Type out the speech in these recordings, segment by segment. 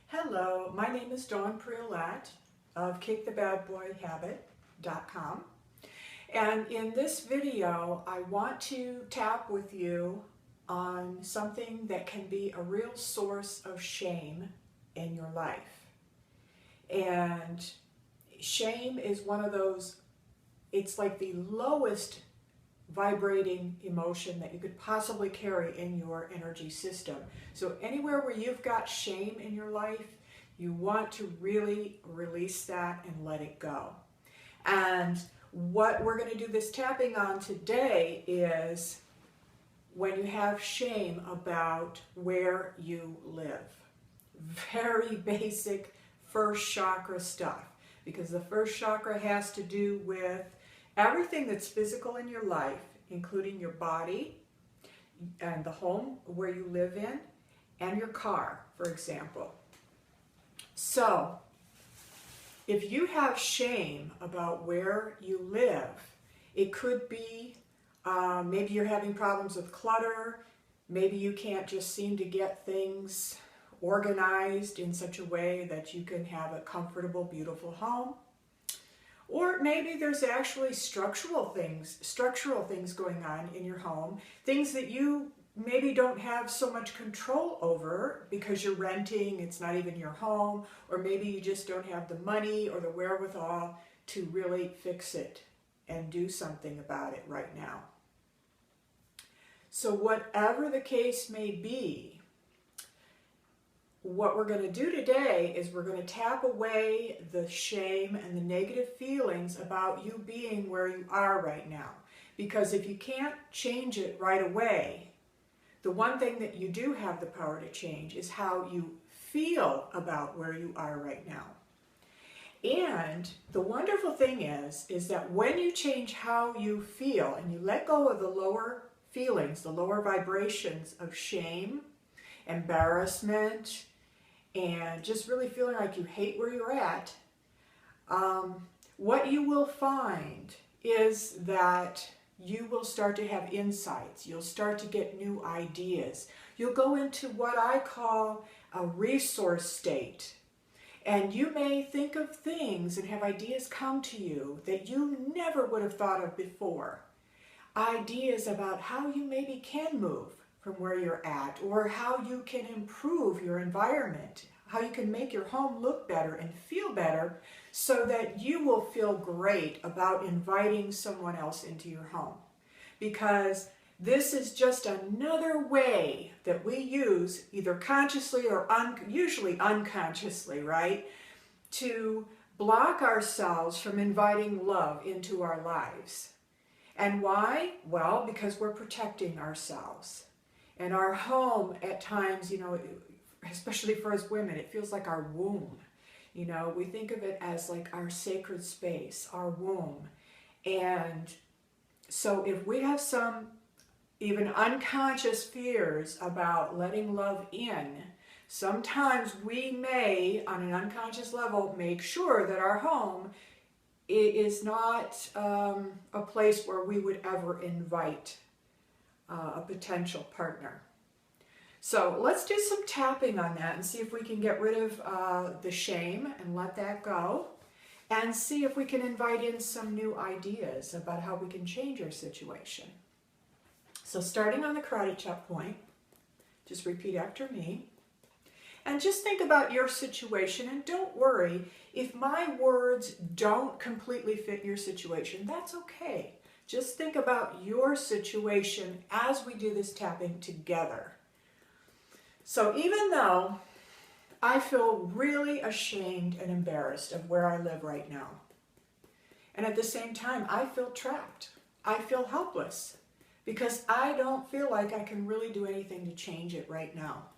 Hello, my name is Dawn Priolat of KickTheBadBoyHabit.com, and in this video I want to tap with you on something that can be a real source of shame in your life. And shame is one of those, it's like the lowest vibrating emotion that you could possibly carry in your energy system. So anywhere where you've got shame in your life, you want to really release that and let it go. And what we're going to do this tapping on today is when you have shame about where you live. Very basic first chakra stuff, because the first chakra has to do with everything that's physical in your life, including your body and the home where you live in and your car, for example. So, if you have shame about where you live, it could be maybe you're having problems with clutter, maybe you can't just seem to get things organized in such a way that you can have a comfortable, beautiful home. Or maybe there's actually structural things going on in your home, things that you maybe don't have so much control over because you're renting, it's not even your home, or maybe you just don't have the money or the wherewithal to really fix it and do something about it right now. So whatever the case may be, what we're going to do today is we're going to tap away the shame and the negative feelings about you being where you are right now. Because if you can't change it right away, the one thing that you do have the power to change is how you feel about where you are right now. And the wonderful thing is that when you change how you feel and you let go of the lower feelings, the lower vibrations of shame, embarrassment, and just really feeling like you hate where you're at, what you will find is that you will start to have insights. You'll start to get new ideas. You'll go into what I call a resource state. And you may think of things and have ideas come to you that you never would have thought of before. Ideas about how you maybe can move from where you're at, or how you can improve your environment, how you can make your home look better and feel better so that you will feel great about inviting someone else into your home. Because this is just another way that we use, either consciously or usually unconsciously, right, to block ourselves from inviting love into our lives. And why? Well, because we're protecting ourselves. And our home at times, especially for us women, it feels like our womb. We think of it as like our sacred space, our womb. And so if we have some even unconscious fears about letting love in, sometimes we may, on an unconscious level, make sure that our home is not a place where we would ever invite a potential partner. So let's do some tapping on that and see if we can get rid of the shame and let that go, and see if we can invite in some new ideas about how we can change our situation. So starting on the karate chop point, just repeat after me. And just think about your situation, and don't worry if my words don't completely fit your situation. That's okay. Just think about your situation as we do this tapping together. So even though I feel really ashamed and embarrassed of where I live right now, and at the same time I feel trapped, I feel helpless, because I don't feel like I can really do anything to change it right now.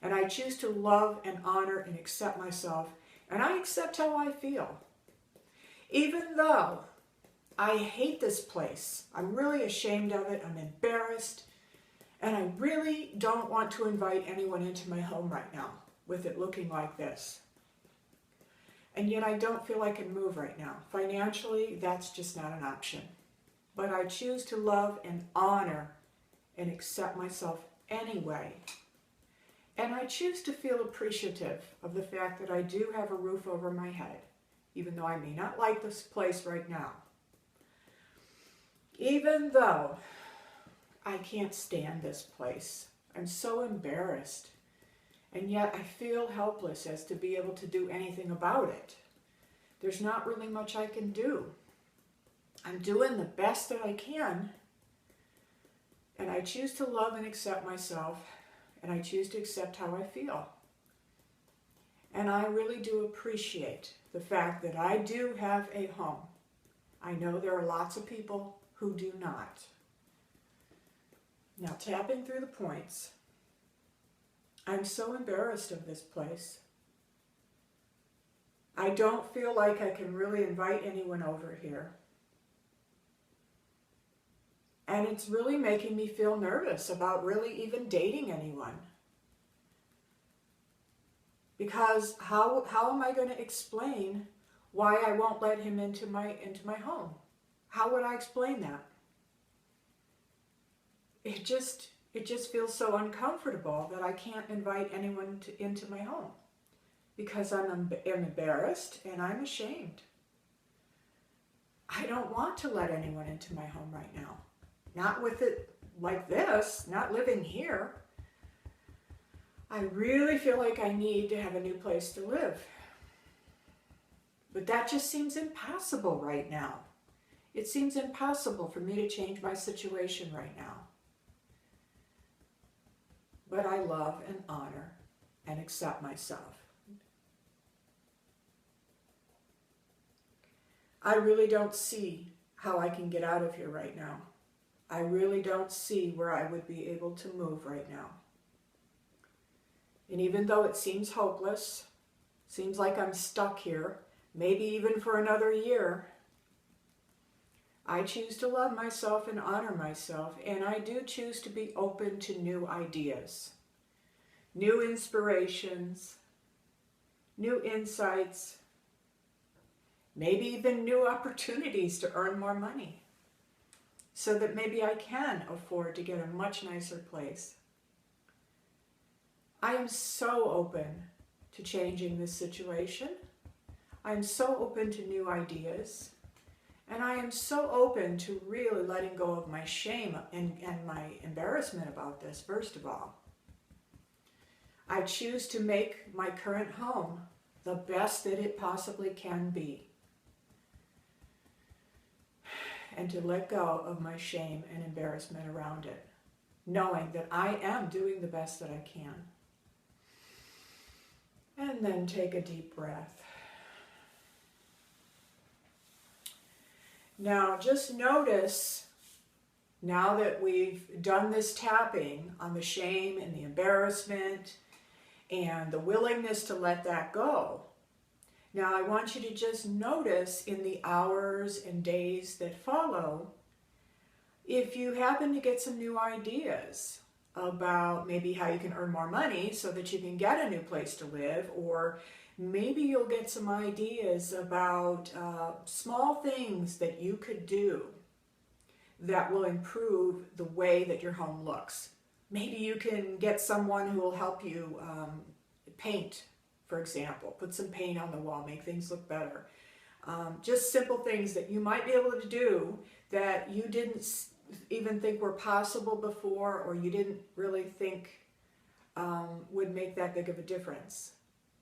And I choose to love and honor and accept myself, and I accept how I feel. Even though I hate this place, I'm really ashamed of it, I'm embarrassed, and I really don't want to invite anyone into my home right now with it looking like this. And yet I don't feel I can move right now. Financially, that's just not an option. But I choose to love and honor and accept myself anyway. And I choose to feel appreciative of the fact that I do have a roof over my head, even though I may not like this place right now. Even though I can't stand this place. I'm so embarrassed. And yet I feel helpless as to be able to do anything about it. There's not really much I can do. I'm doing the best that I can. And I choose to love and accept myself. And I choose to accept how I feel. And I really do appreciate the fact that I do have a home. I know there are lots of people who do not. Now, tapping through the points, I'm so embarrassed of this place. I don't feel like I can really invite anyone over here. And it's really making me feel nervous about really even dating anyone. Because how am I going to explain why I won't let him into my home? How would I explain that? It just feels so uncomfortable that I can't invite anyone into my home because I'm embarrassed and I'm ashamed. I don't want to let anyone into my home right now. Not with it like this, not living here. I really feel like I need to have a new place to live. But that just seems impossible right now. It seems impossible for me to change my situation right now. But I love and honor and accept myself. I really don't see how I can get out of here right now. I really don't see where I would be able to move right now. And even though it seems hopeless, seems like I'm stuck here, maybe even for another year, I choose to love myself and honor myself, and I do choose to be open to new ideas, new inspirations, new insights, maybe even new opportunities to earn more money, so that maybe I can afford to get a much nicer place. I am so open to changing this situation. I'm so open to new ideas. And I am so open to really letting go of my shame and my embarrassment about this, first of all. I choose to make my current home the best that it possibly can be. And to let go of my shame and embarrassment around it, knowing that I am doing the best that I can. And then take a deep breath. Now just notice, now that we've done this tapping on the shame and the embarrassment and the willingness to let that go, now I want you to just notice in the hours and days that follow, if you happen to get some new ideas about maybe how you can earn more money so that you can get a new place to live, or maybe you'll get some ideas about small things that you could do that will improve the way that your home looks. Maybe you can get someone who will help you paint, for example. Put some paint on the wall, make things look better. Just simple things that you might be able to do that you didn't even think were possible before, or you didn't really think would make that big of a difference.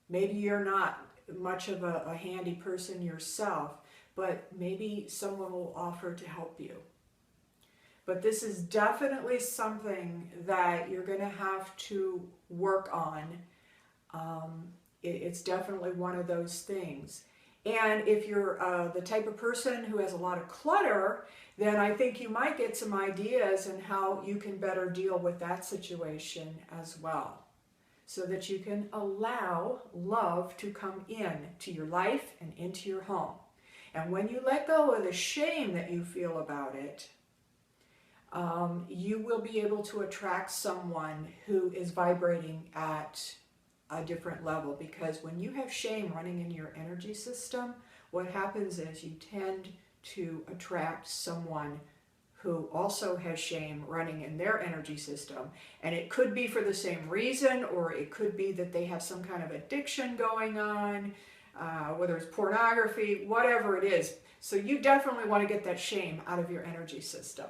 Maybe you're not much of a handy person yourself, but maybe someone will offer to help you. But this is definitely something that you're going to have to work on. It's definitely one of those things. And if you're the type of person who has a lot of clutter, then I think you might get some ideas on how you can better deal with that situation as well, so that you can allow love to come in to your life and into your home. And when you let go of the shame that you feel about it, you will be able to attract someone who is vibrating at a different level. Because when you have shame running in your energy system, what happens is you tend to attract someone who also has shame running in their energy system. And it could be for the same reason, or it could be that they have some kind of addiction going on, whether it's pornography, whatever it is. So you definitely want to get that shame out of your energy system.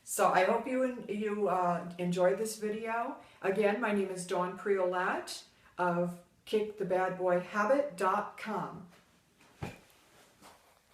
So I hope you enjoyed this video. Again, my name is Dawn Priolette of KickTheBadBoyHabit.com.